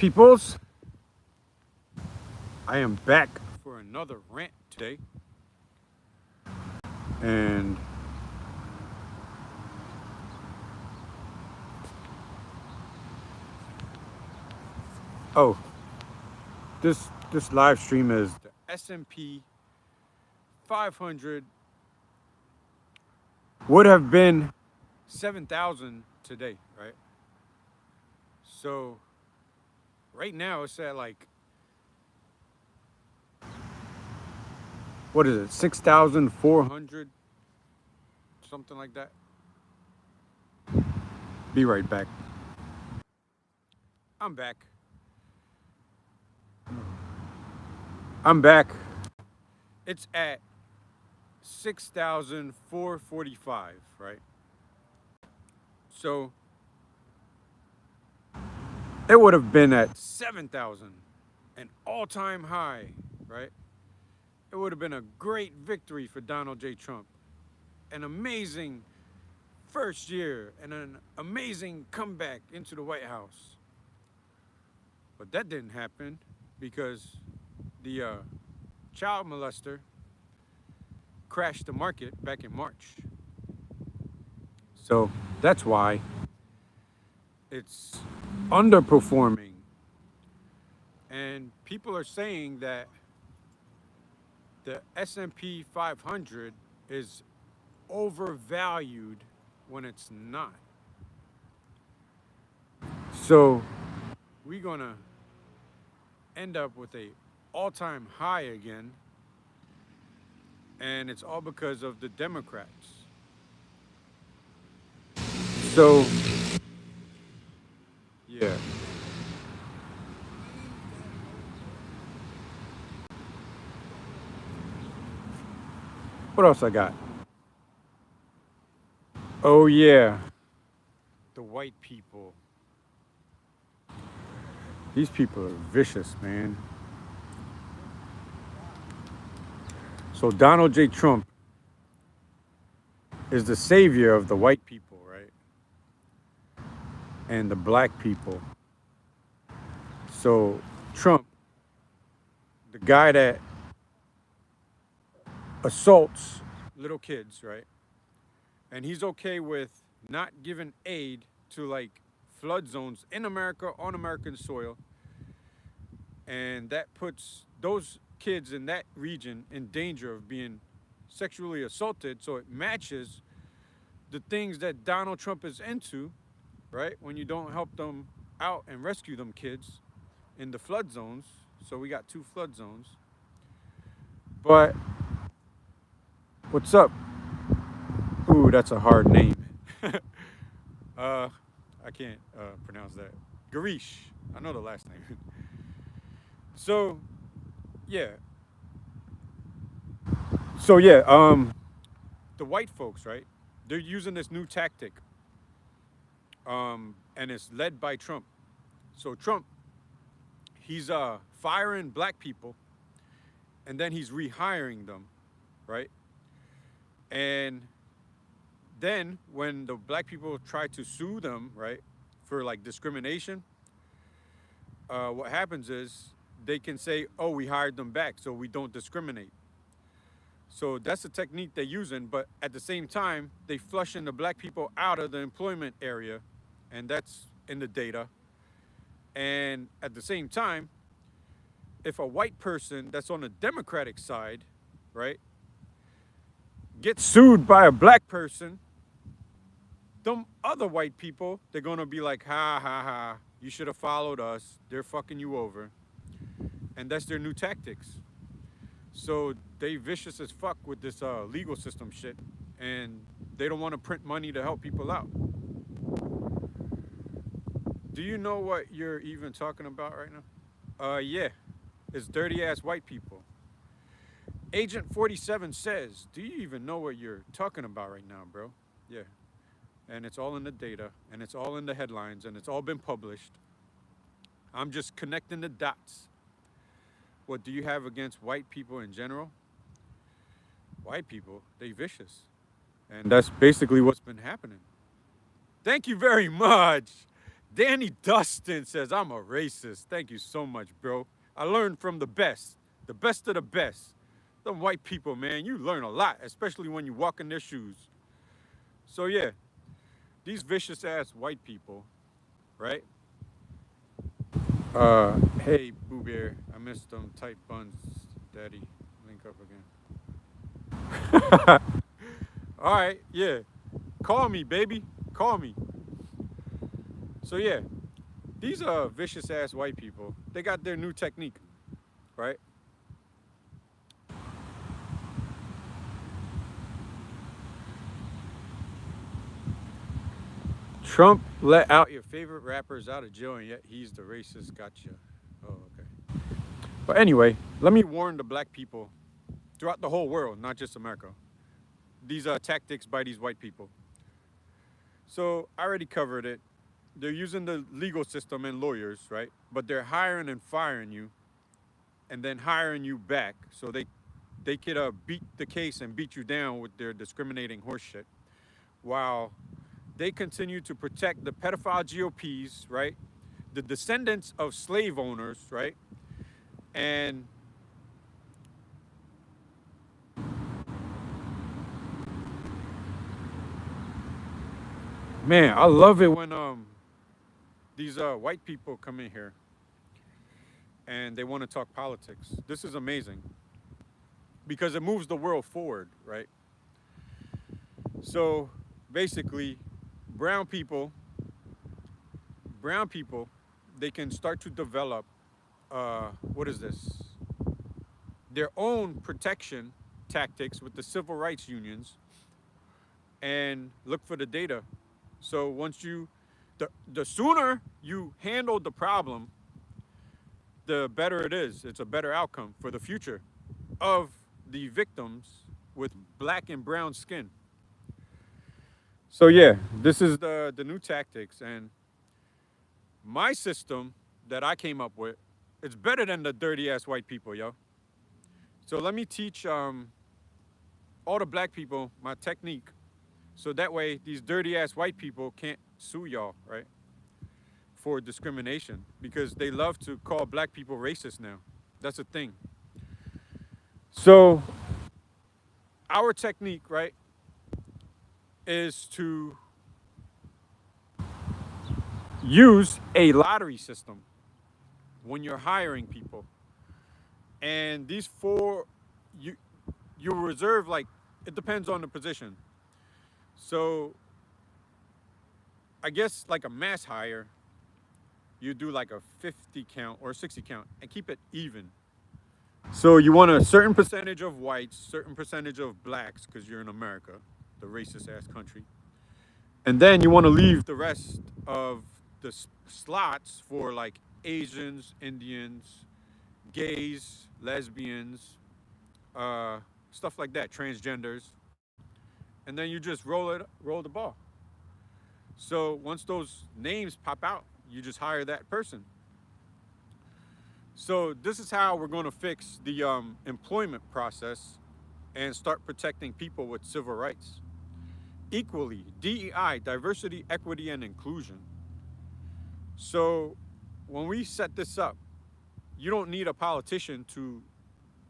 Peoples, I am back for another rant today. And oh, this live stream is the S&P 500 would have been 7,000 today, right? So right now it's at like what is it? 6,400 something like that. Be right back. I'm back. I'm back. It's at 6,445, right? So it would have been at 7,000, an all-time high, right? It would have been a great victory for Donald J. Trump. An amazing first year and an amazing comeback into the White House. But that didn't happen because the child molester crashed the market back in March. So that's why it's underperforming. And people are saying that the S&P 500 is overvalued when it's not. So we're gonna end up with a all-time high again, and it's all because of the Democrats. So yeah. What else I got? Oh yeah, the white people. These people are vicious, man. So Donald J. Trump is the savior of the white people, right? And the black people. So Trump, the guy that assaults little kids, right? And he's okay with not giving aid to like flood zones in America on American soil. And that puts those kids in that region in danger of being sexually assaulted. So it matches the things that Donald Trump is into, right? When you don't help them out and rescue them kids in the flood zones. So we got 2 flood zones. But what's up? Ooh, that's a hard name. I can't pronounce that. Garish. I know the last name. So, yeah. So yeah, the white folks, right? They're using this new tactic, and it's led by Trump. So Trump, he's firing black people, and then he's rehiring them, right? And then when the black people try to sue them, right, for like discrimination, what happens is they can say, "Oh, we hired them back, so we don't discriminate." So that's the technique they're using, but at the same time, they flushing the black people out of the employment area, and that's in the data. And at the same time, if a white person that's on the Democratic side, right, gets sued by a black person, them other white people, they're gonna be like, ha ha ha, you should have followed us. They're fucking you over. And that's their new tactics. So they vicious as fuck with this legal system shit, and they don't want to print money to help people out. Do you know what you're even talking about right now? Yeah, it's dirty ass white people. Agent 47 says, "Do you even know what you're talking about right now, bro?" Yeah, and it's all in the data, and it's all in the headlines, and it's all been published. I'm just connecting the dots. What do you have against white people in general? White people, they vicious. And that's basically what's been happening. Thank you very much. Danny Dustin says, I'm a racist. Thank you so much, bro. I learned from the best of the best. Them white people, man, you learn a lot, especially when you walk in their shoes. So, yeah, these vicious ass white people, right? Hey, Boo Bear, I missed them tight buns, Daddy. Link up again. All right, yeah. Call me, baby. Call me. So, yeah, these are vicious ass white people. They got their new technique, right? Trump let out your favorite rappers out of jail, and yet he's the racist. Gotcha. Oh, okay. But anyway, let me warn the black people throughout the whole world, not just America. These are tactics by these white people. So I already covered it. They're using the legal system and lawyers, right? But they're hiring and firing you, and then hiring you back, so they could beat the case and beat you down with their discriminating horseshit, while they continue to protect the pedophile GOPs, right? The descendants of slave owners, right? And man, I love it when these white people come in here and they want to talk politics. This is amazing because it moves the world forward, right? So basically, brown people, brown people, they can start to develop what is this? Their own protection tactics with the civil rights unions and look for the data. So once you, the sooner you handle the problem, the better it is. It's a better outcome for the future of the victims with black and brown skin. So yeah, this is the new tactics, and my system that I came up with, it's better than the dirty ass white people, yo. So let me teach all the black people my technique, so that way these dirty ass white people can't sue y'all, right? For discrimination, because they love to call black people racist now. That's a thing. So our technique, right, is to use a lottery system when you're hiring people. And these four, you reserve, like, it depends on the position. So I guess like a mass hire, you do like a 50 count or 60 count and keep it even. So you want a certain percentage of whites, certain percentage of blacks, because you're in America, the racist ass country. And then you want to leave the rest of the slots for like Asians, Indians, gays, lesbians, stuff like that, transgenders. And then you just roll the ball. So once those names pop out, you just hire that person. So this is how we're going to fix the employment process and start protecting people with civil rights equally. DEI, diversity, equity, and inclusion. So when we set this up, you don't need a politician to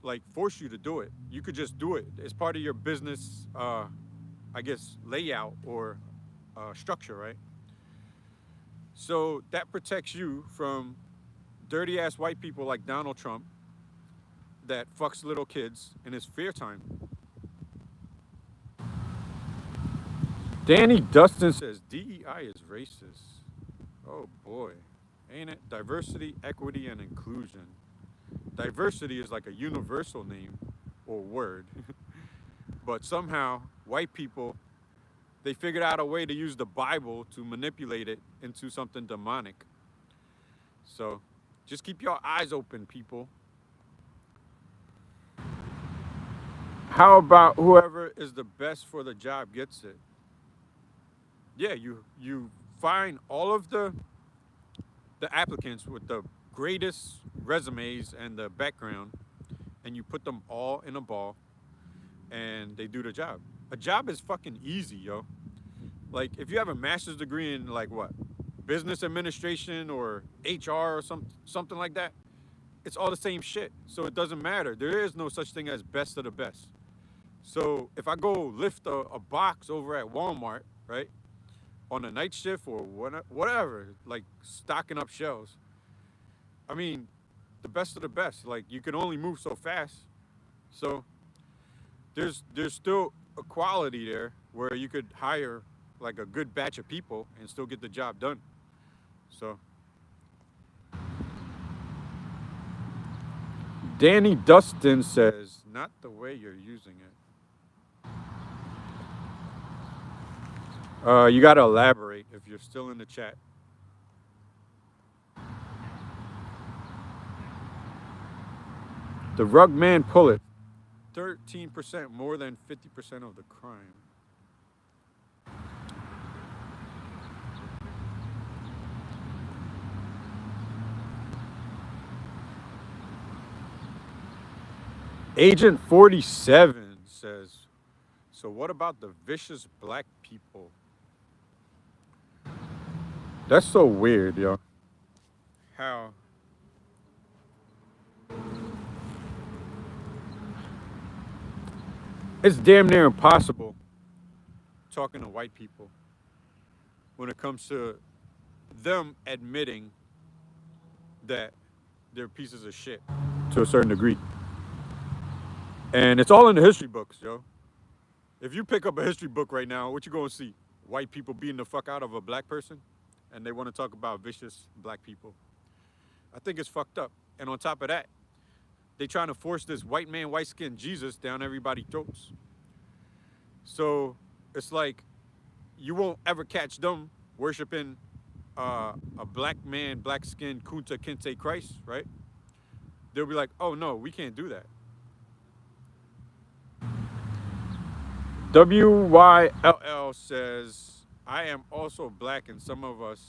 like force you to do it. You could just do it as part of your business, I guess, layout or structure, right? So that protects you from dirty ass white people like Donald Trump that fucks little kids in his spare time. Danny Dustin says DEI is racist. Oh boy, ain't it? Diversity, equity, and inclusion. Diversity is like a universal name or word, but somehow white people, they figured out a way to use the Bible to manipulate it into something demonic. So just keep your eyes open, people. How about whoever is the best for the job gets it? Yeah, you find all of the applicants with the greatest resumes and the background, and you put them all in a ball, and they do the job. A job is fucking easy, yo. Like if you have a master's degree in like what, business administration or HR or something like that. It's all the same shit. So it doesn't matter. There is no such thing as best of the best. So if I go lift a box over at Walmart, right, on a night shift or whatever, like stocking up shelves, I mean, the best of the best. Like you can only move so fast. So there's still a quality there where you could hire like a good batch of people and still get the job done. So Danny Dustin says, not the way you're using it. You got to elaborate if you're still in the chat. The rug man pullet, 13% more than 50% of the crime. Agent 47 says, so what about the vicious black people? That's so weird, yo. How? It's damn near impossible talking to white people when it comes to them admitting that they're pieces of shit to a certain degree. And it's all in the history books, yo. If you pick up a history book right now, what you gonna see? White people beating the fuck out of a black person, and they want to talk about vicious black people. I think it's fucked up. And on top of that, they trying to force this white man, white skin Jesus down everybody's throats. So it's like you won't ever catch them worshiping a black man, black skin, Kunta Kinte Christ, right? They'll be like, oh no, we can't do that. WYLL says, I am also black and some of us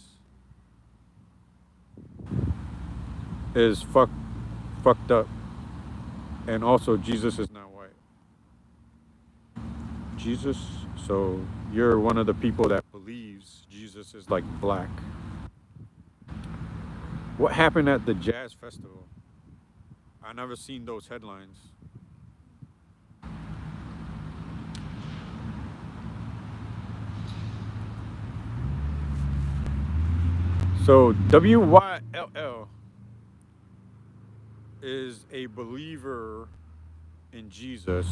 is fucked up. And also Jesus is not white. Jesus, so you're one of the people that believes Jesus is like black. What happened at the jazz festival? I never seen those headlines. So WYLL is a believer in Jesus.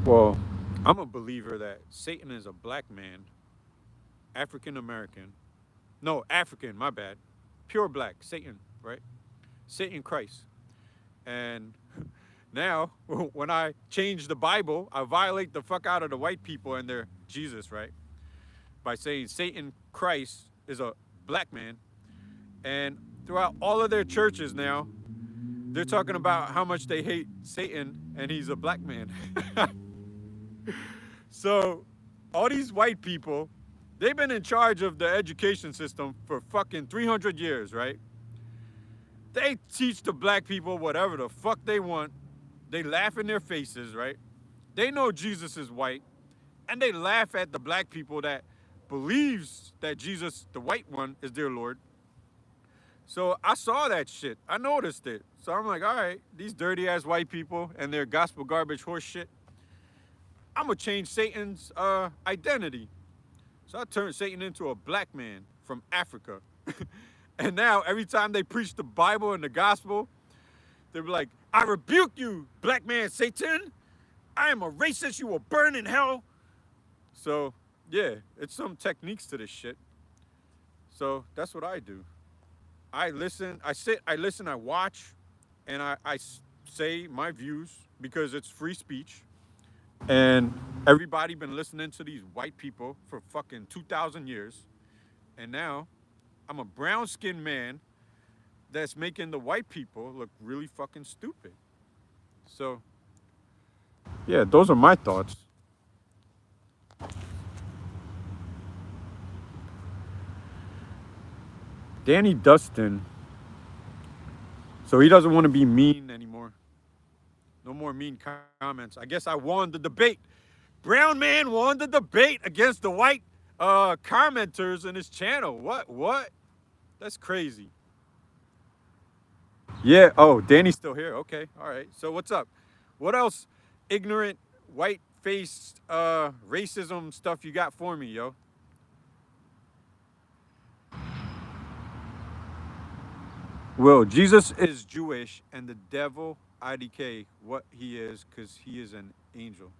Well, I'm a believer that Satan is a black man, African American. No, African, my bad. Pure black, Satan, right? Satan Christ. And now, when I change the Bible, I violate the fuck out of the white people and their Jesus, right? By saying Satan Christ is a black man. And throughout all of their churches now, they're talking about how much they hate Satan and he's a black man. So all these white people, they've been in charge of the education system for fucking 300 years, right? They teach the black people whatever the fuck they want. They laugh in their faces, right? They know Jesus is white, and they laugh at the black people that believes that Jesus, the white one, is their Lord. So I saw that shit. I noticed it. So I'm like, all right, these dirty ass white people and their gospel garbage horse shit, I'm gonna change Satan's identity. So I turned Satan into a black man from Africa. And now every time they preach the Bible and the gospel, they're like, I rebuke you, black man Satan. I am a racist. You will burn in hell. So yeah, it's some techniques to this shit. So that's what I do. I listen, I sit, I listen, I watch, and I say my views because it's free speech. And everybody been listening to these white people for fucking 2,000 years. And now I'm a brown-skinned man that's making the white people look really fucking stupid. So, yeah, those are my thoughts. Danny Dustin. So he doesn't want to be mean anymore. No more mean comments. I guess I won the debate. Brown man won the debate against the white commenters in his channel. What? That's crazy. Yeah. Oh, Danny's still here. Okay. All right. So what's up? What else? Ignorant, white-faced, racism stuff you got for me, yo? Well, Jesus is Jewish, and the devil, IDK, what he is, because he is an angel.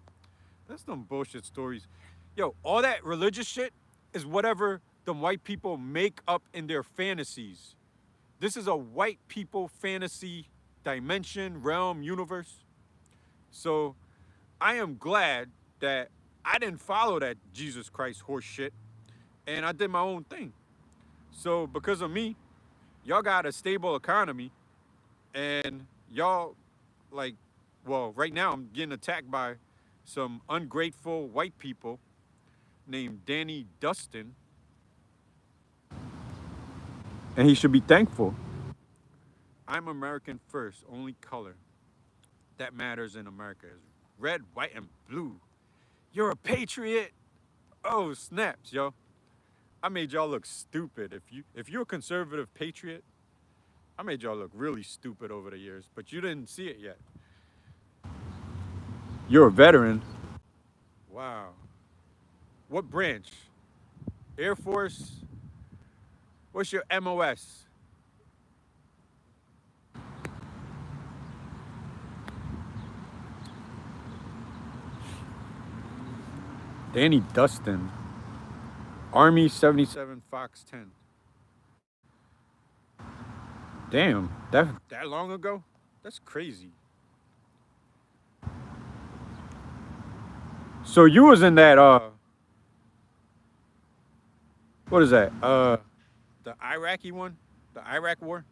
That's some bullshit stories. Yo, all that religious shit is whatever the white people make up in their fantasies. This is a white people fantasy dimension, realm, universe. So I am glad that I didn't follow that Jesus Christ horse shit and I did my own thing. So because of me, y'all got a stable economy and y'all like, well, right now I'm getting attacked by some ungrateful white people named Danny Dustin, and he should be thankful. I'm American first, only color that matters in America is red, white, and blue. You're a patriot. Oh, snaps, yo. I made y'all look stupid. If you're a conservative patriot, I made y'all look really stupid over the years, but you didn't see it yet. You're a veteran. Wow. What branch? Air Force? What's your MOS? Danny Dustin. Army 77 Fox 10. Damn, that long ago? That's crazy. So you was in that what is that? The Iraqi one? The Iraq war?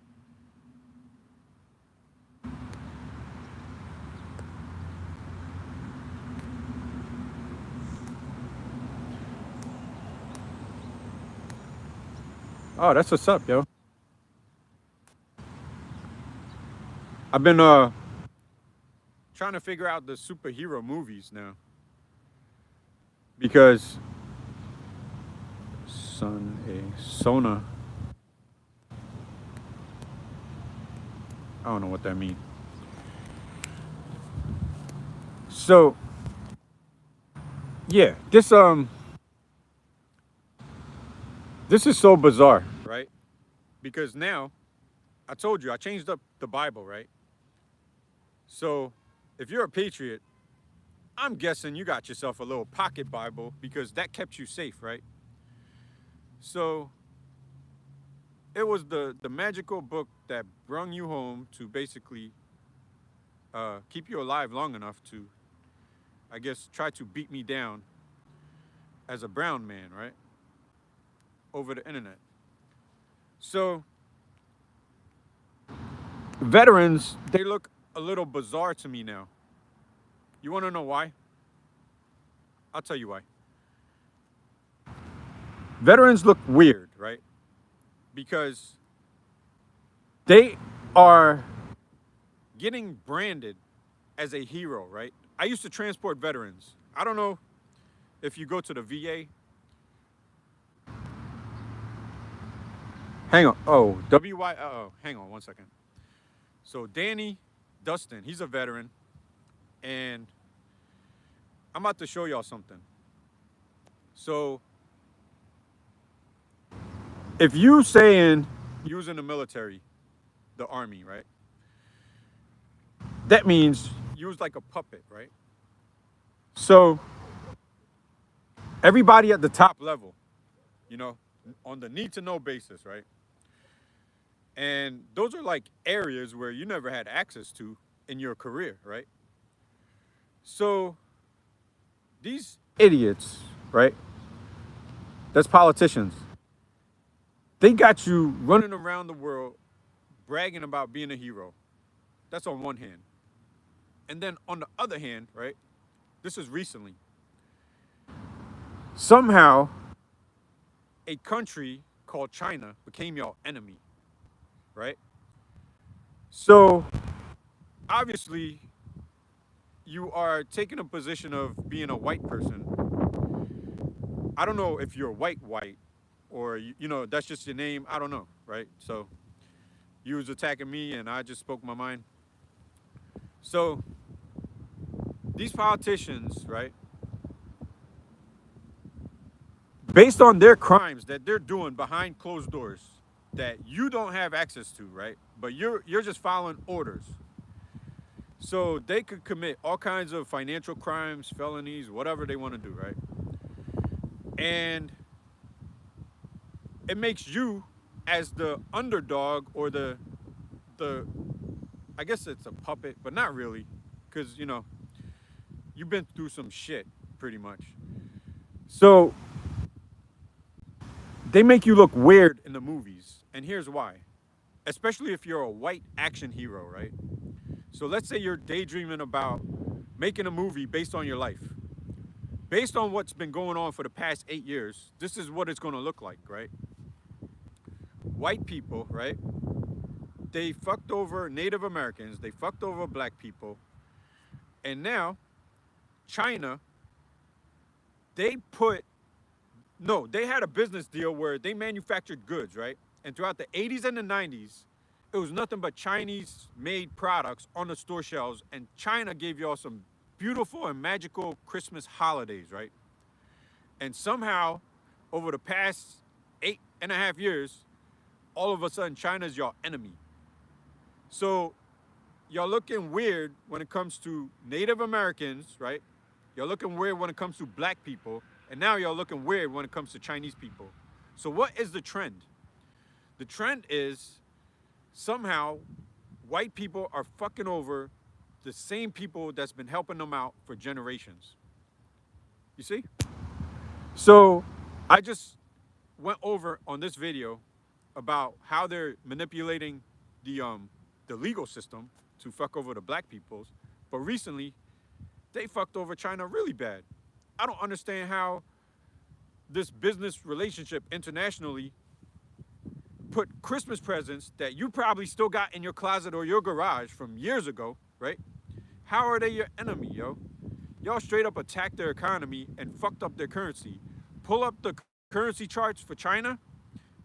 Oh, that's what's up, yo. I've been trying to figure out the superhero movies now. Because Sona. I don't know what that means. So yeah, this is so bizarre, right? Because now I told you I changed up the Bible, right? So if you're a patriot, I'm guessing you got yourself a little pocket Bible because that kept you safe, right? So it was the magical book that brung you home to basically keep you alive long enough to, I guess, try to beat me down as a brown man, right? Over the internet. So veterans, they look a little bizarre to me now. You want to know why? I'll tell you why. Veterans look weird, right? Because they are getting branded as a hero, right? I used to transport veterans. I don't know if you go to the VA. Hang on. Oh, WY. Oh, hang on one second. So Danny Dustin, he's a veteran, and I'm about to show y'all something. So if you saying you was in the military, the army, right? That means you was like a puppet, right? So everybody at the top level, you know, on the need to know basis, right? And those are like areas where you never had access to in your career, right? So these idiots, right? That's politicians. They got you running around the world bragging about being a hero. That's on one hand. And then on the other hand, right? This is recently. Somehow, a country called China became your enemy, right? So obviously, you are taking a position of being a white person. I don't know if you're white, or you know that's just your name. I don't know, right? So you was attacking me, and I just spoke my mind. So these politicians, right, based on their crimes that they're doing behind closed doors that you don't have access to, right? But you're just following orders. So they could commit all kinds of financial crimes, felonies, whatever they want to do, right? And it makes you as the underdog or the I guess it's a puppet, but not really, because you know you've been through some shit pretty much. So they make you look weird in the movies, and here's why. Especially if you're a white action hero, right? So let's say you're daydreaming about making a movie based on your life. Based on what's been going on for the past 8 years, this is what it's going to look like, right? White people, right? They fucked over Native Americans, they fucked over black people, and now China, they put, no, they had a business deal where they manufactured goods, right? And throughout the 80s and the 90s, it was nothing but Chinese made products on the store shelves, and China gave y'all some beautiful and magical Christmas holidays, right? And somehow, over the past 8.5 years, all of a sudden China's your enemy. So y'all looking weird when it comes to Native Americans, right? Y'all looking weird when it comes to black people, and now y'all looking weird when it comes to Chinese people. So what is the trend? The trend is somehow white people are fucking over the same people that's been helping them out for generations. You see? So I just went over on this video about how they're manipulating the legal system to fuck over the black peoples, but recently they fucked over China really bad. I don't understand how this business relationship internationally put Christmas presents that you probably still got in your closet or your garage from years ago, right? How are they your enemy, yo? Y'all straight up attacked their economy and fucked up their currency. Pull up the currency charts for China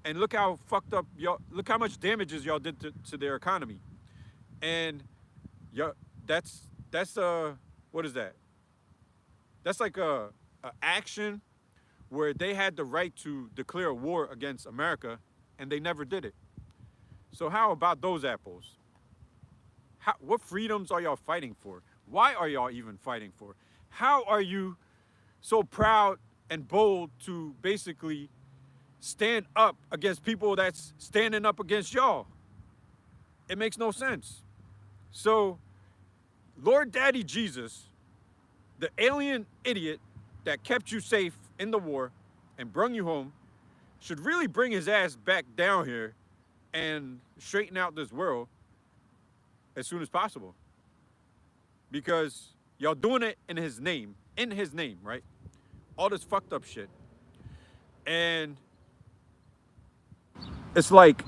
and look how fucked up y'all, look how much damages y'all did to their economy. And yo, that's what is that? That's like a action where they had the right to declare a war against America, and they never did it. So how about those apples? What freedoms are y'all fighting for? Why are y'all even fighting for? How are you so proud and bold to basically stand up against people that's standing up against y'all? It makes no sense. So Lord Daddy Jesus, the alien idiot that kept you safe in the war and brung you home, should really bring his ass back down here and straighten out this world as soon as possible. Because y'all doing it in his name, right? All this fucked up shit. And it's like,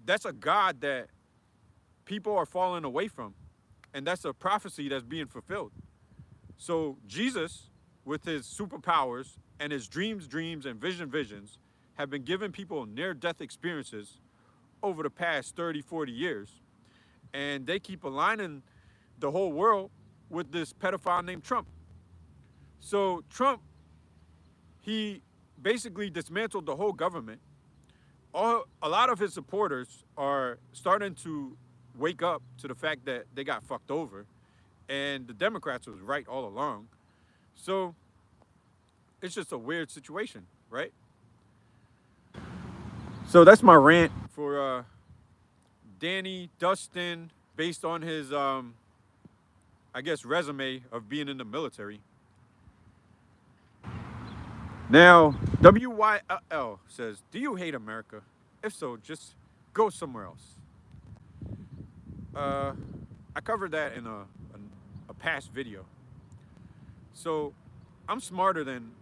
that's a God that people are falling away from. And that's a prophecy that's being fulfilled. So Jesus, with his superpowers and his dreams, and visions, have been giving people near-death experiences over the past 30, 40 years. And they keep aligning the whole world with this pedophile named Trump. So Trump, he basically dismantled the whole government. A lot of his supporters are starting to wake up to the fact that they got fucked over, and the Democrats was right all along. So it's just a weird situation, right? So that's my rant for Danny Dustin, based on his, I guess, resume of being in the military. Now, WYL says, do you hate America? If so, just go somewhere else. I covered that in a past video. So I'm smarter than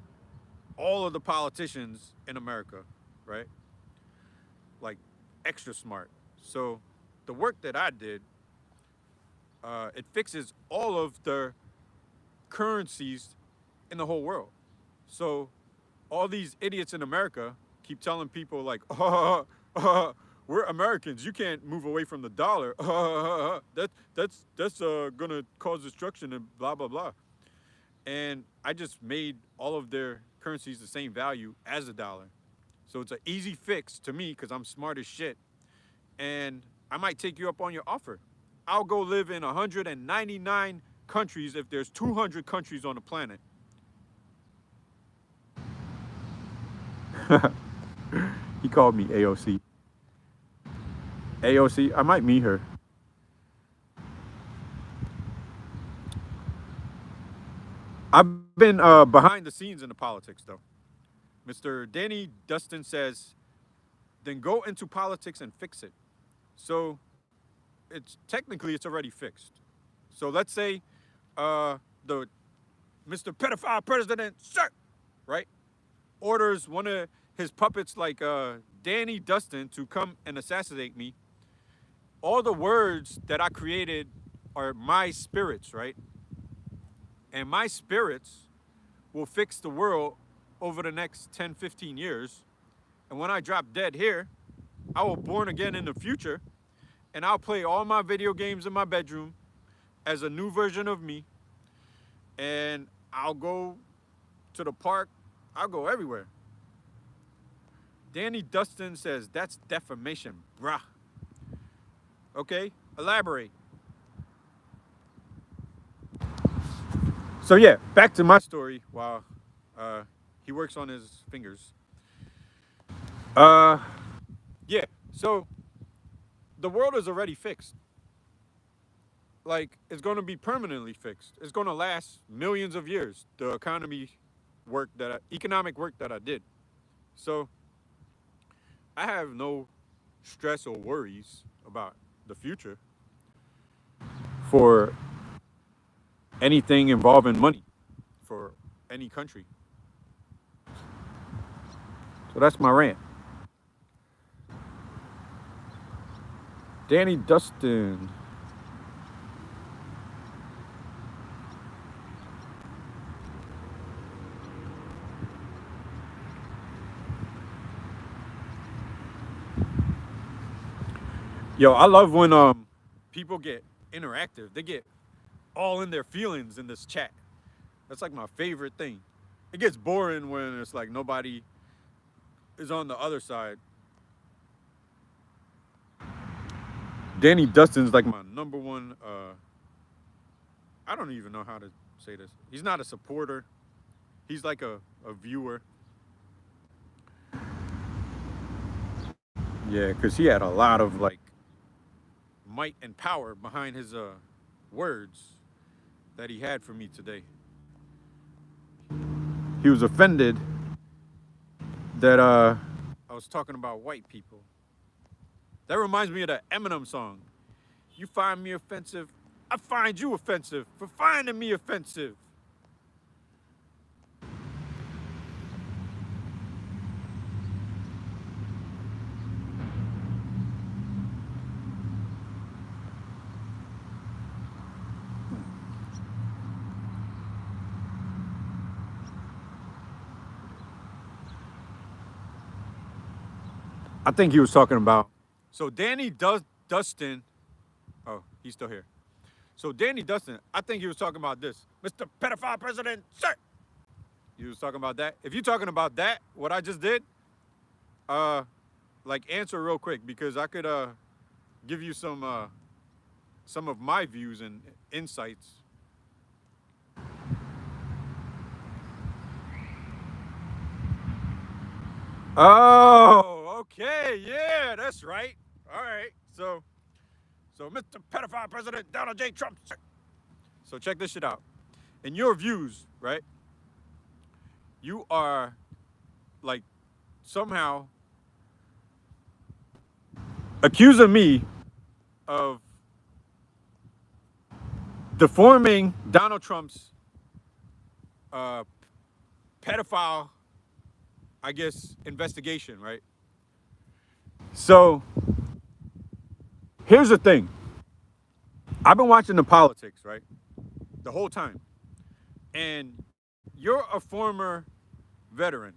all of the politicians in America, right? Like extra smart. So the work that I did, it fixes all of the currencies in the whole world. So all these idiots in America keep telling people like, we're Americans. You can't move away from the dollar. That's gonna cause destruction and blah blah blah. And I just made all of their currencies the same value as a dollar. So it's an easy fix to me because I'm smart as shit. And I might take you up on your offer. I'll go live in 199 countries if there's 200 countries on the planet. He called me AOC. AOC, I might meet her. I've been behind the scenes in the politics, though. Mr. Danny Dustin says, then go into politics and fix it. So it's technically it's already fixed. So let's say the Mr. Pedophile President, sir, right, orders one of his puppets like Danny Dustin to come and assassinate me. All the words that I created are my spirits, right? And my spirits will fix the world over the next 10, 15 years. And when I drop dead here, I will born again in the future, and I'll play all my video games in my bedroom as a new version of me. And I'll go to the park. I'll go everywhere. Danny Dustin says, that's defamation, bruh. Okay, elaborate. So yeah, back to my story while he works on his fingers. Yeah, so the world is already fixed. Like, it's going to be permanently fixed. It's going to last millions of years, the economic work that I did. So I have no stress or worries about the future for anything involving money for any country. So that's my rant. Danny Dustin. Yo, I love when people get interactive. They get all in their feelings in this chat. That's like my favorite thing. It gets boring when it's like nobody is on the other side. Danny Dustin's like my number one, I don't even know how to say this. He's not a supporter. He's like a viewer. Yeah, because he had a lot of like might and power behind his words that he had for me today. He was offended that I was talking about white people. That reminds me of the Eminem song. You find me offensive, I find you offensive for finding me offensive. I think he was talking about. So Danny Dustin. Oh, he's still here. So Danny Dustin, I think he was talking about this. Mr. Pedophile President, sir. He was talking about that. If you're talking about that, what I just did, like answer real quick because I could give you some of my views and insights. Oh, okay, yeah, that's right. All right, so Mr. Pedophile President Donald J. Trump. So check this shit out. In your views, right? You are like somehow accusing me of deforming Donald Trump's pedophile, I guess, investigation, right? So here's the thing. I've been watching the politics, right? The whole time. And you're a former veteran.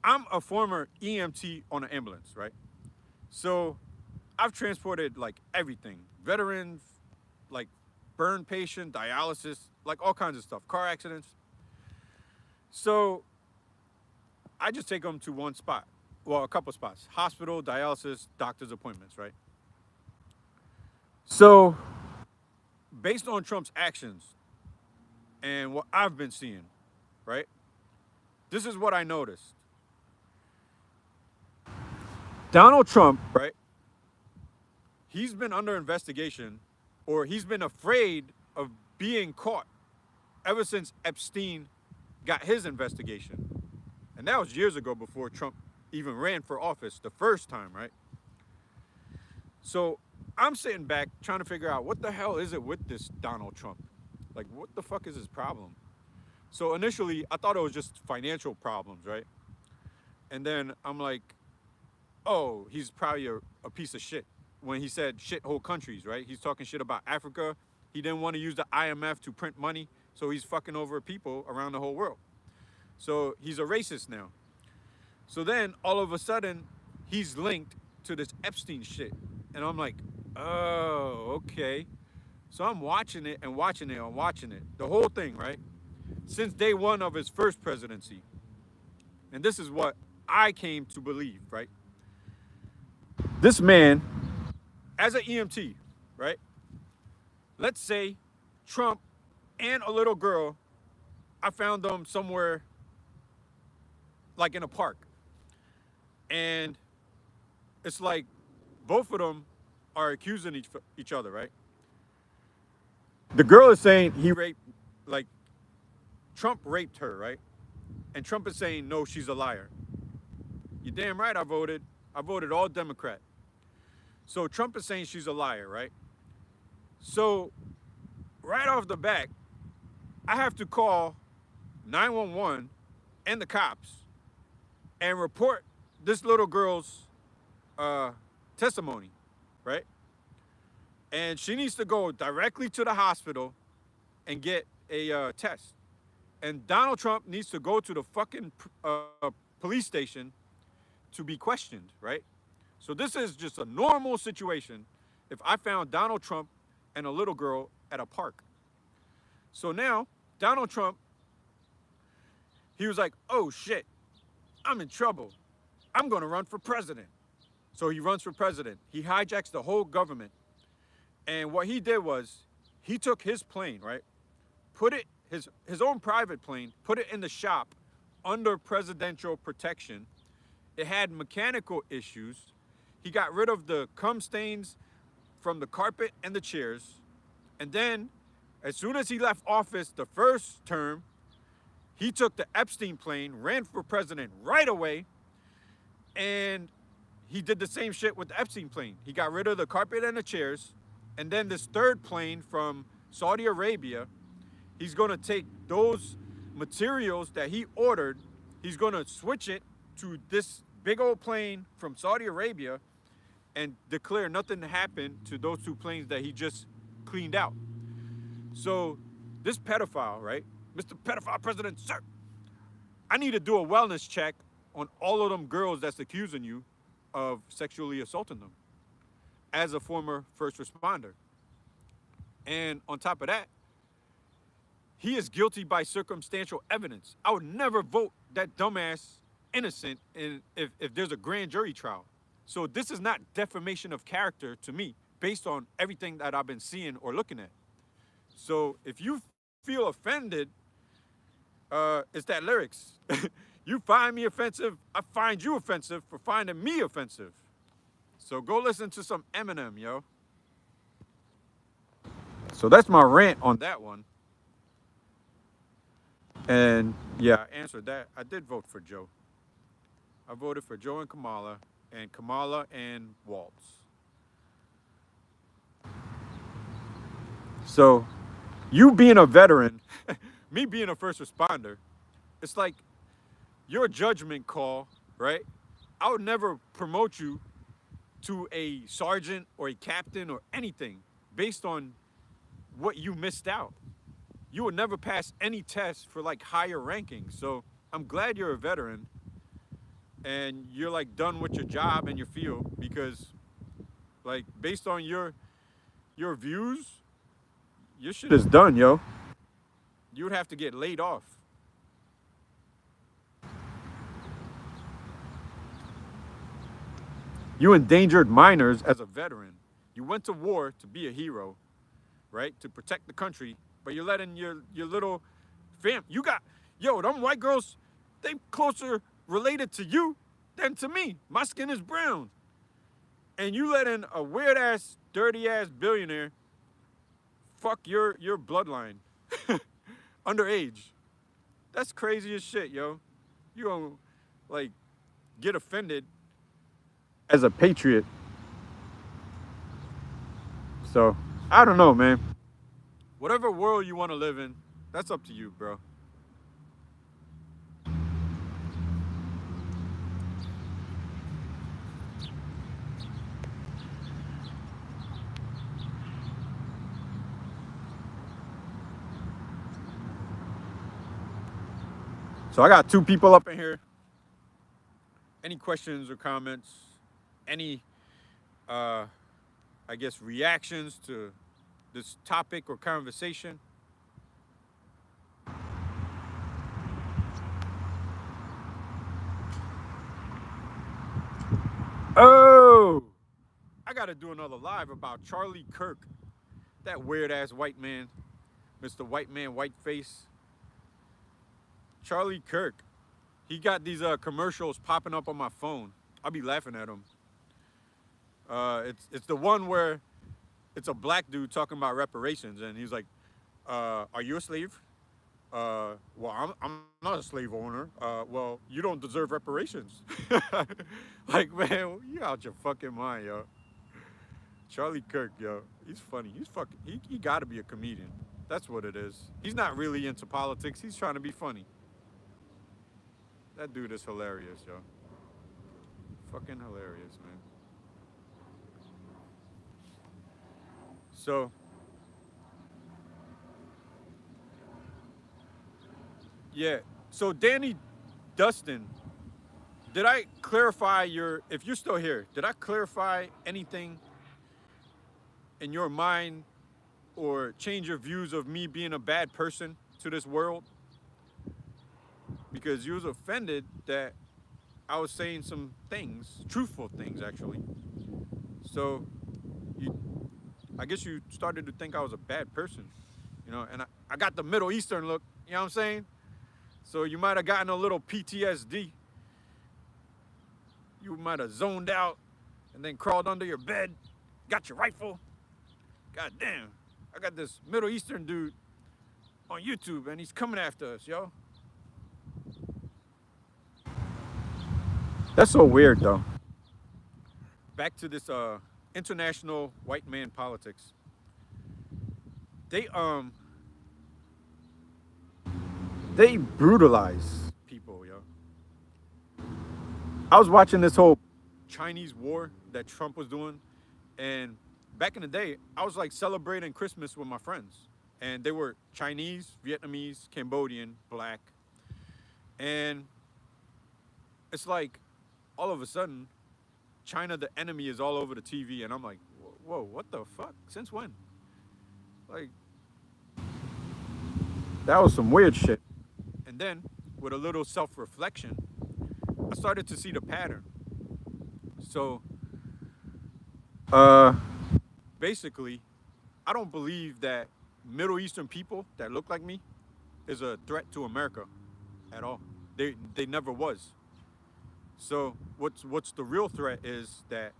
I'm a former EMT on an ambulance, right? So I've transported like everything, veterans, like burn patient, dialysis, like all kinds of stuff, car accidents. So I just take them to one spot, well, a couple spots, hospital, dialysis, doctor's appointments, right? So based on Trump's actions and what I've been seeing, right? This is what I noticed. Donald Trump, right? He's been under investigation or he's been afraid of being caught ever since Epstein got his investigation. And that was years ago before Trump even ran for office the first time, right? So I'm sitting back trying to figure out what the hell is it with this Donald Trump? Like, what the fuck is his problem? So initially, I thought it was just financial problems, right? And then I'm like, oh, he's probably a piece of shit. When he said shithole countries, right? He's talking shit about Africa. He didn't want to use the IMF to print money, so he's fucking over people around the whole world. So he's a racist now. So then all of a sudden, he's linked to this Epstein shit. And I'm like, oh, okay. So I'm watching it and watching it and watching it. The whole thing, right? Since day one of his first presidency. And this is what I came to believe, right? This man, as an EMT, right? Let's say Trump and a little girl, I found them somewhere like in a park. And it's like both of them are accusing each other, right? The girl is saying he raped, like Trump raped her, right? And Trump is saying, no, she's a liar. You're damn right I voted. I voted all Democrat. So Trump is saying she's a liar, right? So right off the bat, I have to call 911 and the cops and report this little girl's testimony, right? And she needs to go directly to the hospital and get a test. And Donald Trump needs to go to the fucking police station to be questioned, right? So this is just a normal situation if I found Donald Trump and a little girl at a park. So now, Donald Trump, he was like, oh shit, I'm in trouble. I'm gonna run for president. So he runs for president. He hijacks the whole government. And what he did was, he took his plane, right? Put it, his own private plane, put it in the shop under presidential protection. It had mechanical issues. He got rid of the cum stains from the carpet and the chairs. And then, as soon as he left office the first term, he took the Epstein plane, ran for president right away, and he did the same shit with the Epstein plane. He got rid of the carpet and the chairs, and then this third plane from Saudi Arabia, he's gonna take those materials that he ordered, he's gonna switch it to this big old plane from Saudi Arabia and declare nothing happened to those two planes that he just cleaned out. So this pedophile, right? Mr. Pedophile President, sir, I need to do a wellness check on all of them girls that's accusing you of sexually assaulting them as a former first responder. And on top of that, he is guilty by circumstantial evidence. I would never vote that dumbass innocent if there's a grand jury trial. So this is not defamation of character to me based on everything that I've been seeing or looking at. So if you feel offended, it's that lyrics. You find me offensive, I find you offensive for finding me offensive. So go listen to some Eminem, yo. So that's my rant on that one. And yeah, I answered that. I did vote for Joe. I voted for Joe and Kamala and Waltz. So you being a veteran, me being a first responder, it's like your judgment call, right? I would never promote you to a sergeant or a captain or anything based on what you missed out. You would never pass any test for like higher rankings. So I'm glad you're a veteran. and you're like done with your job and your field because like based on your views, your shit is done, yo. You would have to get laid off. You endangered minors as a veteran. You went to war to be a hero, right? To protect the country, but you're letting your little fam. You got yo, them white girls, they closer related to you than to me. My skin is brown, and you letting a weird ass, dirty ass billionaire fuck your bloodline underage. That's crazy as shit, yo. You gonna like get offended as a patriot. So I don't know, man. Whatever world you want to live in, that's up to you, bro. So I got two people up in here. Any questions or comments? Any, uh, I guess, reactions to this topic or conversation? Oh, I got to do another live about Charlie Kirk, that weird ass white man, Mr. White Man, White Face. Charlie Kirk. He got these commercials popping up on my phone. I'll be laughing at them. It's the one where it's a black dude talking about reparations, and he's like, "Are you a slave? Well, I'm not a slave owner. Well, you don't deserve reparations." Like, man, you out your fucking mind, yo. Charlie Kirk, yo, he's funny. He's fucking. He got to be a comedian. That's what it is. He's not really into politics. He's trying to be funny. That dude is hilarious, yo. Fucking hilarious, man. So, yeah. So, Danny Dustin, did I clarify if you're still here, did I clarify anything in your mind or change your views of me being a bad person to this world? Because you was offended that I was saying some things, truthful things actually. So you, I guess you started to think I was a bad person, and I got the Middle Eastern look, you know what I'm saying? So you might have gotten a little PTSD. You might have zoned out and then crawled under your bed, got your rifle. God damn, I got this Middle Eastern dude on YouTube and he's coming after us, yo. That's so weird, though. Back to this international white man politics. They they brutalize people, yo. I was watching this whole Chinese war that Trump was doing, and back in the day, I was like celebrating Christmas with my friends, and they were Chinese, Vietnamese, Cambodian, black, and it's like all of a sudden, China, the enemy, is all over the TV, and I'm like, whoa, what the fuck? Since when? Like, that was some weird shit. And then, with a little self-reflection, I started to see the pattern. So, basically, I don't believe that Middle Eastern people that look like me is a threat to America at all. They never was. So what's the real threat is that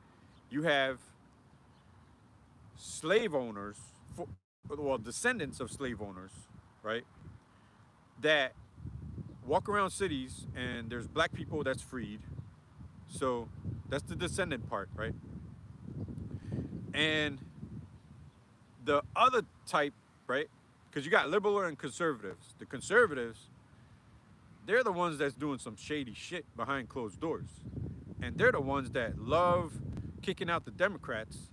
you have slave owners, well, descendants of slave owners, right? That walk around cities and there's black people that's freed. So that's the descendant part, right? And the other type, right? Because you got liberal and conservatives. The conservatives, they're the ones that's doing some shady shit behind closed doors. And they're the ones that love kicking out the Democrats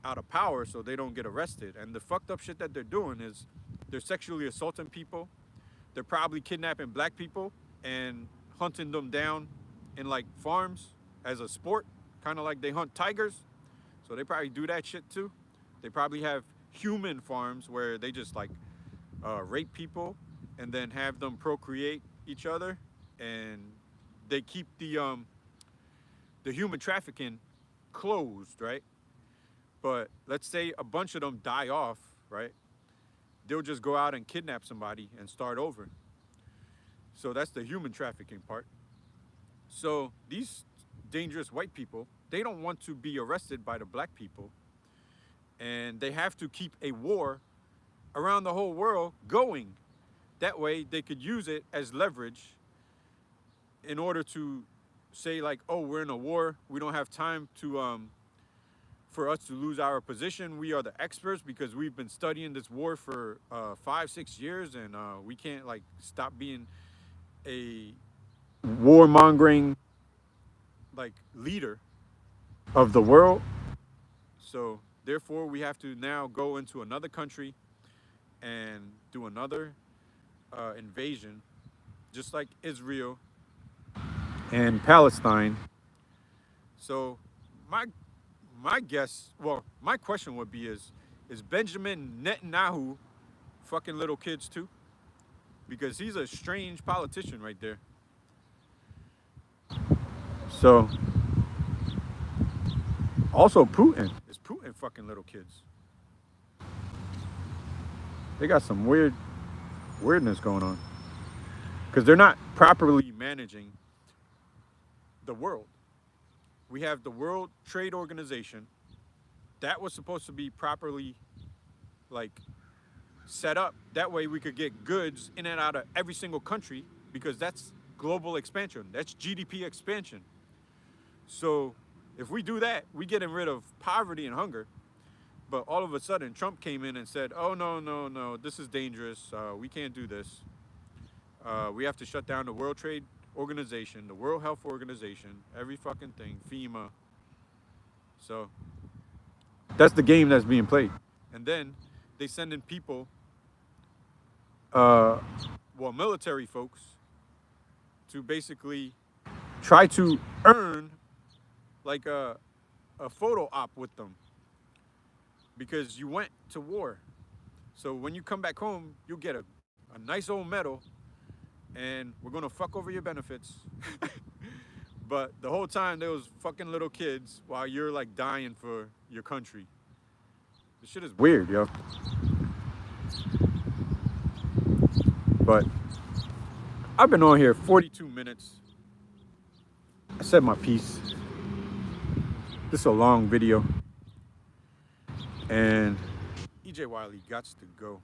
out of power so they don't get arrested. And the fucked up shit that they're doing is they're sexually assaulting people. They're probably kidnapping black people and hunting them down in like farms as a sport, kind of like they hunt tigers. So they probably do that shit too. They probably have human farms where they just like rape people and then have them procreate each other, and they keep the human trafficking closed, right? But let's say a bunch of them die off, right? They'll just go out and kidnap somebody and start over. So that's the human trafficking part. So these dangerous white people, they don't want to be arrested by the black people, and they have to keep a war around the whole world going. That way they could use it as leverage in order to say like, oh, we're in a war. We don't have time to for us to lose our position. We are the experts because we've been studying this war for 5-6 years, and we can't like stop being a warmongering like leader of the world. So therefore we have to now go into another country and do another invasion, just like Israel and Palestine. So my guess, well, my question would be is Benjamin Netanyahu fucking little kids too? Because he's a strange politician right there. So also Putin. Is Putin fucking little kids? They got some weirdness going on. Because they're not properly managing the world. We have the World Trade Organization. That was supposed to be properly like set up. That way we could get goods in and out of every single country, because that's global expansion. That's GDP expansion. So if we do that, we getting rid of poverty and hunger. But all of a sudden, Trump came in and said, oh, no, this is dangerous. We can't do this. We have to shut down the World Trade Organization, the World Health Organization, every fucking thing, FEMA. So that's the game that's being played. And then they send in people, military folks, to basically try to earn like a photo op with them, because you went to war. So when you come back home, you'll get a nice old medal, and we're gonna fuck over your benefits. But the whole time there was fucking little kids while you're like dying for your country. This shit is weird, yo. But I've been on here 42 minutes. I said my piece. This is a long video. And EJ Wiley gots to go.